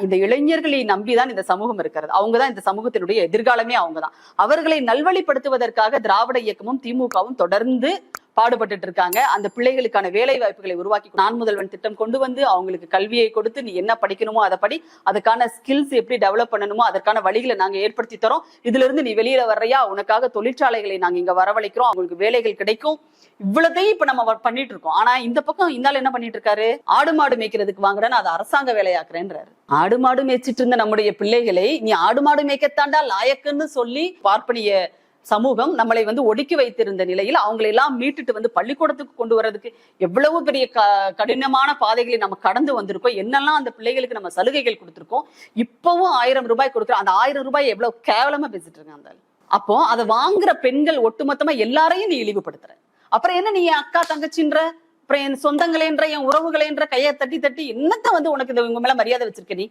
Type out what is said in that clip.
இந்த இளைஞர்களை நம்பிதான் இந்த சமூகம் இருக்கிறது. அவங்கதான் இந்த சமூகத்தினுடைய எதிர்காலமே அவங்கதான். அவர்களை நல்வழிப்படுத்துவதற்காக திராவிட இயக்கமும் திமுகவும் தொடர்ந்து பாடுபட்டு இருக்காங்க. அந்த பிள்ளைகளுக்கான வேலை வாய்ப்புகளை உருவாக்கி நான் முதல்வன் திட்டம் கொண்டு வந்து அவங்களுக்கு கல்வியை கொடுத்து நீ என்ன படிக்கணுமோ அதை படி, அதுக்கான ஸ்கில்ஸ் எப்படி டெவலப் பண்ணணுமோ அதற்கான வழிகளை நாங்க ஏற்படுத்தி தரோம். இதுல இருந்து நீ வெளியில வர்றையா, உனக்காக தொழிற்சாலைகளை நாங்க இங்க வரவழைக்கிறோம், அவங்களுக்கு வேலைகள் கிடைக்கும். இவ்வளத்தையும் இப்ப நம்ம பண்ணிட்டு இருக்கோம். ஆனா இந்த பக்கம் இந்தாலும் என்ன பண்ணிட்டு இருக்காரு, ஆடு மாடு மேய்க்கிறதுக்கு வாங்குறேன்னு அதை அரசாங்க வேலையாக்குறேன்றாரு. ஆடு மாடு மேய்ச்சிட்டு இருந்த நம்முடைய பிள்ளைகளை நீ ஆடு மாடு மேய்க்கத்தாண்டா லாயக்குன்னு சொல்லி பார்ப்பனிய சமூகம் நம்மளை ஒடுக்கி வைத்திருந்த நிலையில் அவங்களை எல்லாம் மீட்டுட்டு பள்ளிக்கூடத்துக்கு கொண்டு வர்றதுக்கு எவ்வளவு பெரிய கடினமான பாதைகளை நம்ம கடந்து வந்திருக்கோம். என்னெல்லாம் அந்த பிள்ளைகளுக்கு நம்ம சலுகைகள் கொடுத்திருக்கோம். இப்பவும் 1000 ரூபாய் கொடுக்குறோம். அந்த 1000 ரூபாய் எவ்வளவு கேவலமா பேசிட்டு இருக்காங்க. அப்போ அதை வாங்குற பெண்கள் ஒட்டுமொத்தமா எல்லாரையும் நீ இழிவுபடுத்துற. அப்புறம் என்ன நீ என் அக்கா தங்கச்சின்ற, அப்புறம் என் சொந்தங்களேன்ற, என் உறவுகளேன்ற கையை தட்டி தட்டி என்னத்த உனக்கு இவங்க மேல மரியாதை வச்சிருக்க நீ?